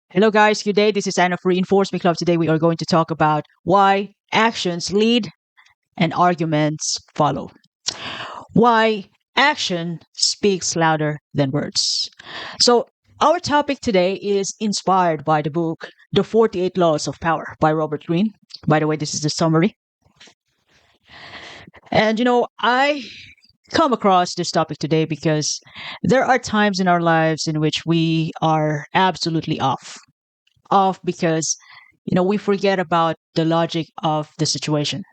Hello, guys. Good day. This is Anna of Reinforcement Club. Today, we are going to talk about why actions lead and arguments follow. Why action speaks louder than words. So, our topic today is inspired by the book The 48 Laws of Power by Robert Greene. By the way, this is the summary. And I come across this topic today because there are times in our lives in which we are absolutely off because we forget about the logic of the situation.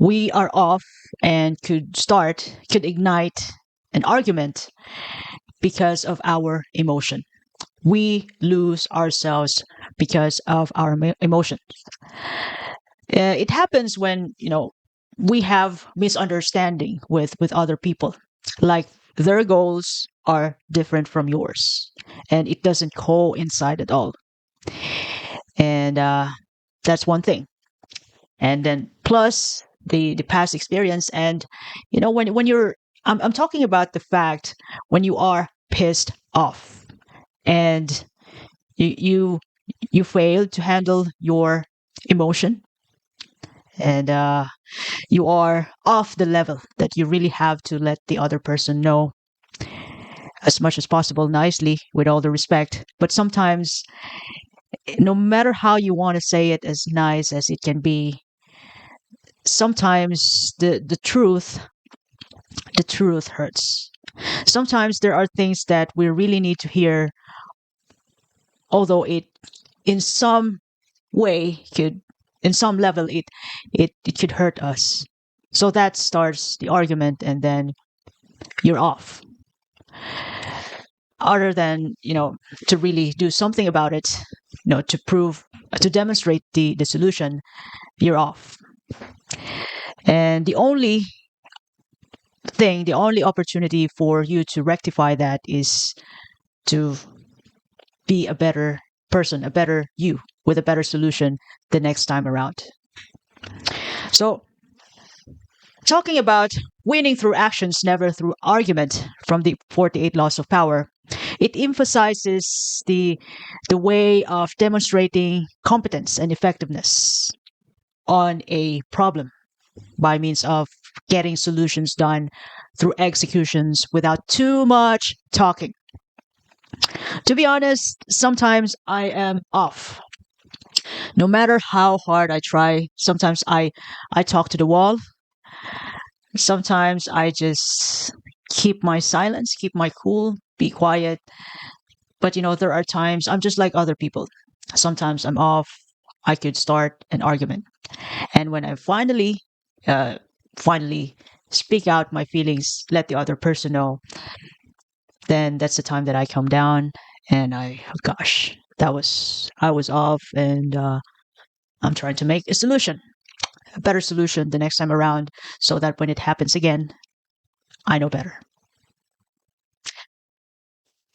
We are off and could ignite an argument because of our emotion. We lose ourselves because of our emotion. It happens when we have misunderstanding with other people, like their goals are different from yours and it doesn't coincide at all. And that's one thing. And then plus the past experience. And when you're I'm talking about the fact when you are pissed off and you fail to handle your emotion, and you are off the level that you really have to let the other person know as much as possible nicely, with all the respect. But sometimes, no matter how you want to say it as nice as it can be, sometimes the truth hurts. Sometimes there are things that we really need to hear, although it in some way could in some level it could hurt us. So that starts the argument, and then you're off. Other than to really do something about it, to demonstrate the solution, you're off. And the only opportunity for you to rectify that is to be a better person, a better you, with a better solution the next time around. So, talking about winning through actions, never through argument, from the 48 Laws of Power, it emphasizes the way of demonstrating competence and effectiveness on a problem by means of getting solutions done through executions without too much talking. To be honest, sometimes I am off. No matter how hard I try, sometimes I talk to the wall. Sometimes I just keep my silence, keep my cool, be quiet. But there are times I'm just like other people. Sometimes I'm off. I could start an argument. And when I finally speak out my feelings, let the other person know, then that's the time that I come down and gosh, I was off, and I'm trying to make a solution, a better solution the next time around, so that when it happens again, I know better.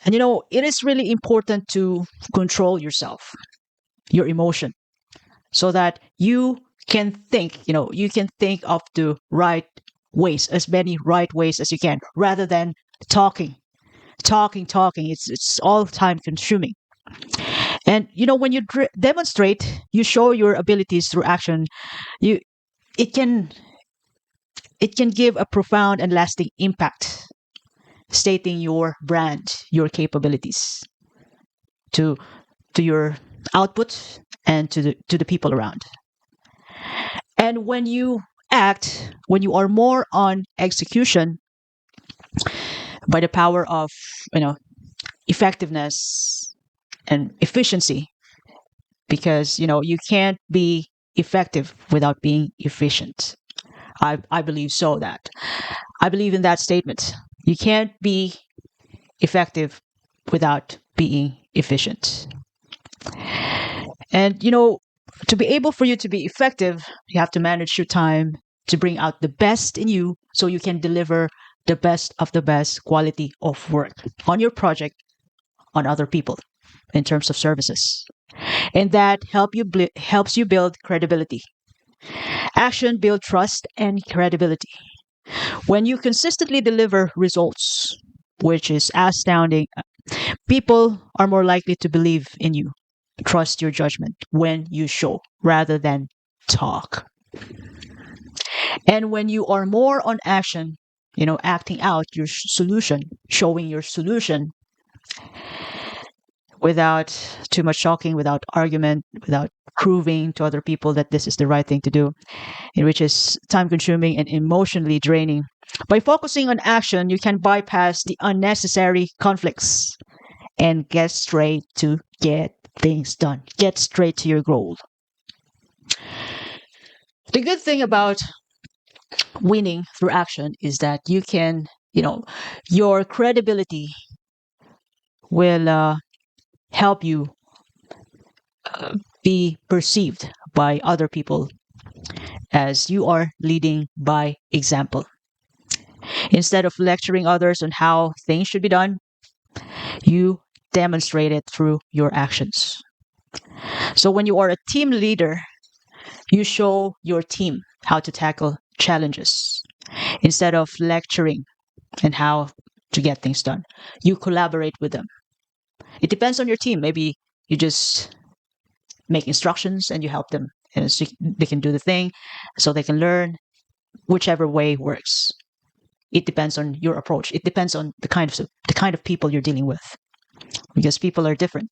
And it is really important to control yourself, your emotion, so that you can think of the right ways, as many right ways as you can, rather than talking, talking. It's all time consuming. And when you demonstrate, you show your abilities through action. You it can it can give a profound and lasting impact, stating your brand, your capabilities to your output and to the people around. And when you are more on execution, by the power of effectiveness and efficiency, because you can't be effective without being efficient. I believe so that I believe in that statement. You can't be effective without being efficient. And to be able for you to be effective, you have to manage your time to bring out the best in you, so you can deliver the best of the best quality of work on your project, on other people, in terms of services. And that helps you build credibility. Action build trust and credibility. When you consistently deliver results, which is astounding, People are more likely to believe in you, trust your judgment when you show rather than talk. And when you are more on action, acting out your solution, showing your solution without too much talking, without argument, without proving to other people that this is the right thing to do, which is time consuming and emotionally draining. By focusing on action, you can bypass the unnecessary conflicts and get straight to get things done. Get straight to your goal. The good thing about winning through action is that you can, your credibility will help you be perceived by other people as you are leading by example. Instead of lecturing others on how things should be done, you demonstrate it through your actions. So when you are a team leader, you show your team how to tackle challenges. Instead of lecturing and how to get things done, you collaborate with them. It depends on your team. Maybe you just make instructions and you help them, and so they can do the thing, so they can learn. Whichever way works. It depends on your approach. It depends on the kind of people you're dealing with, because people are different.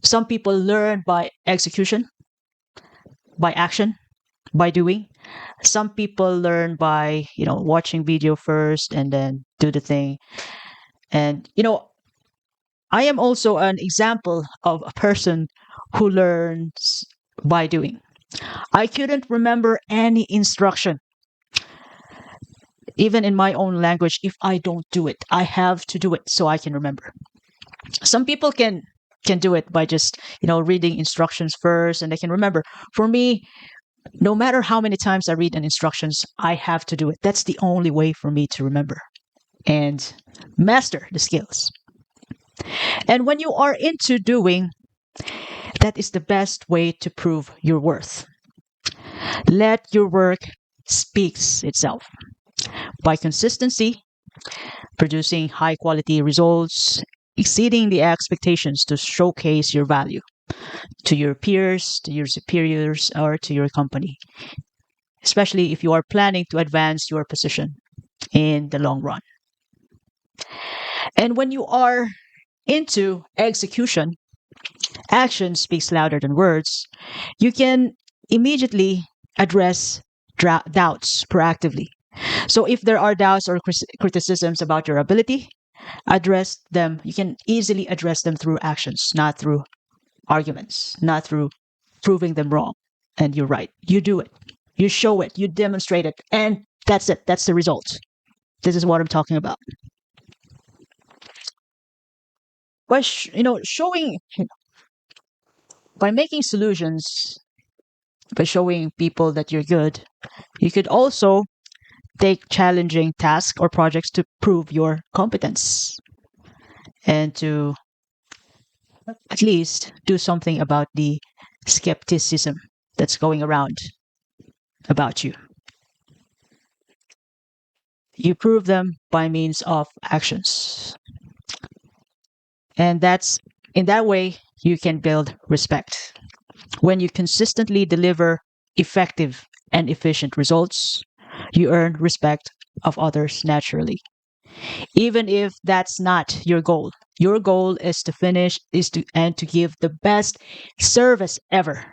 Some people learn by execution, by action, by doing. Some people learn by watching video first and then do the thing. And I am also an example of a person who learns by doing. I couldn't remember any instruction, even in my own language, if I don't do it. I have to do it so I can remember. Some people can do it by just reading instructions first and they can remember. For me, no matter how many times I read an instructions, I have to do it. That's the only way for me to remember and master the skills. And when you are into doing, that is the best way to prove your worth. Let your work speaks itself by consistency, producing high quality results, exceeding the expectations to showcase your value to your peers, to your superiors, or to your company, especially if you are planning to advance your position in the long run. And when you are into execution, action speaks louder than words. You can immediately address doubts proactively. So if there are doubts or criticisms about your ability, address them. You can easily address them through actions, not through arguments, not through proving them wrong. And you're right. You do it. You show it. You demonstrate it. And that's it. That's the result. This is what I'm talking about. By showing, by making solutions, by showing people that you're good, you could also take challenging tasks or projects to prove your competence and to at least do something about the skepticism that's going around about you. You prove them by means of actions. And that's in that way you can build respect. When you consistently deliver effective and efficient results, you earn respect of others naturally. Even if that's not your goal. Your goal is to finish is to and to give the best service ever.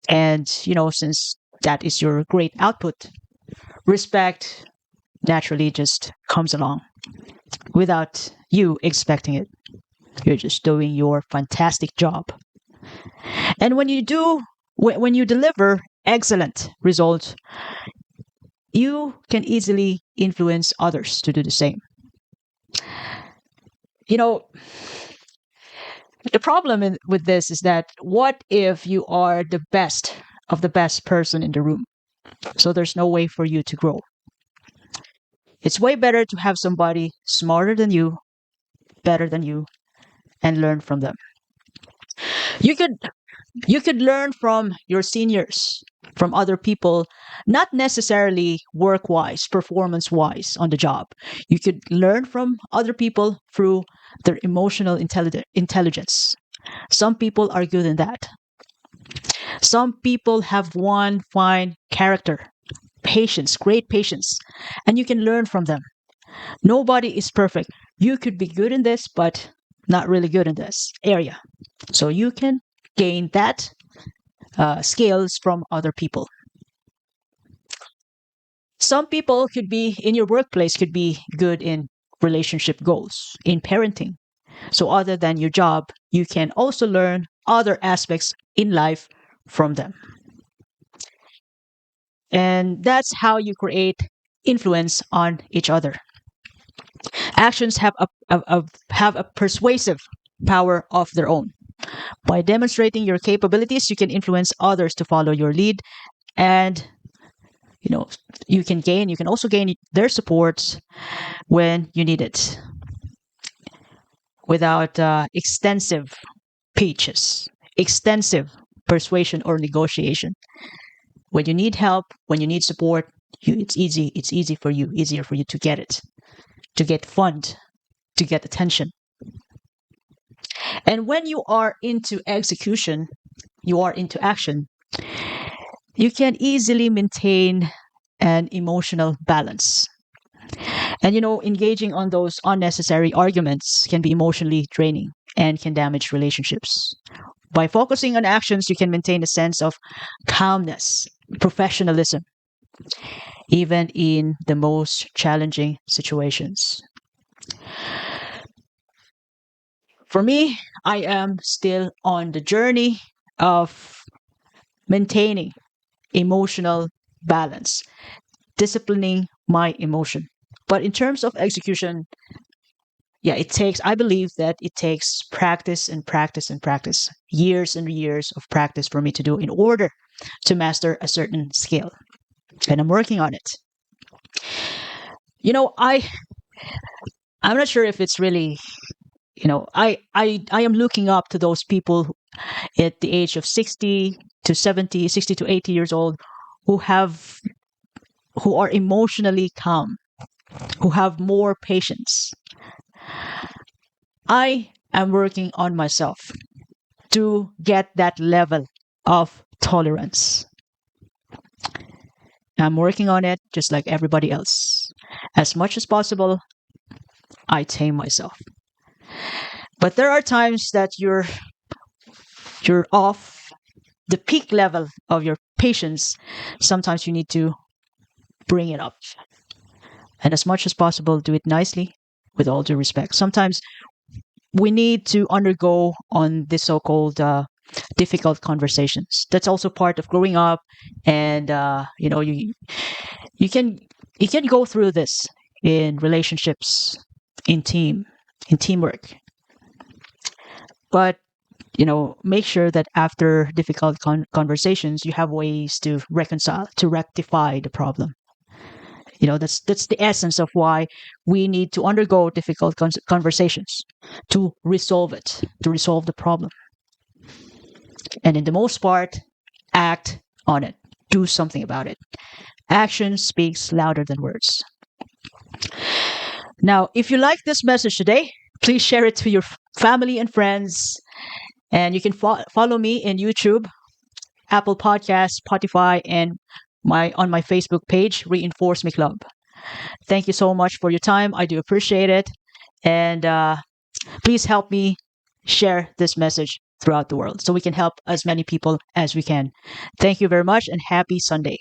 And since that is your great output, respect naturally just comes along without you expecting it. You're just doing your fantastic job. And when you deliver excellent results, you can easily influence others to do the same. You know, the problem with this is that what if you are the best of the best person in the room? So there's no way for you to grow. It's way better to have somebody smarter than you, better than you, and learn from them. You could You could learn from your seniors, from other people, not necessarily work wise, performance wise on the job. You could learn from other people through their emotional intelligence. Some people are good in that. Some people have one fine character, patience, great patience, and you can learn from them. Nobody is perfect. You could be good in this, but not really good in this area. So you can gain that skills from other people. Some people could be in your workplace, could be good in relationship goals, in parenting. So, other than your job, you can also learn other aspects in life from them. And that's how you create influence on each other. Actions have have a persuasive power of their own. By demonstrating your capabilities, you can influence others to follow your lead, and you know you can also gain their support when you need it without extensive pitches, extensive persuasion or negotiation. When you need help, when you need support, it's easy for you, easier for you to get it, to get fund, to get attention. And when you are into execution, you are into action, you can easily maintain an emotional balance. And engaging on those unnecessary arguments can be emotionally draining and can damage relationships. By focusing on actions, you can maintain a sense of calmness, professionalism, even in the most challenging situations. For me, I am still on the journey of maintaining emotional balance, disciplining my emotion. But in terms of execution, yeah, I believe that it takes practice and practice and practice, years and years of practice for me to do in order to master a certain skill. And I'm working on it. You know, I I'm not sure if it's really, I am looking up to those people at the age of 60 to 70, 60 to 80 years old who have who are emotionally calm, who have more patience. I am working on myself to get that level of tolerance. I'm working on it just like everybody else. As much as possible, I tame myself. But there are times that you're off the peak level of your patience. Sometimes you need to bring it up. And as much as possible, do it nicely with all due respect. Sometimes we need to undergo on the so-called difficult conversations. That's also part of growing up, and you can you can go through this in relationships, in teamwork. But make sure that after difficult conversations, you have ways to reconcile, to rectify the problem. That's the essence of why we need to undergo difficult conversations to resolve it, to resolve the problem. And in the most part, act on it. Do something about it. Action speaks louder than words. Now, if you like this message today, please share it to your family and friends. And you can follow me in YouTube, Apple Podcasts, Spotify, and on my Facebook page, Reinforce Me Club. Thank you so much for your time. I do appreciate it. And please help me share this message throughout the world so we can help as many people as we can. Thank you very much and happy Sunday.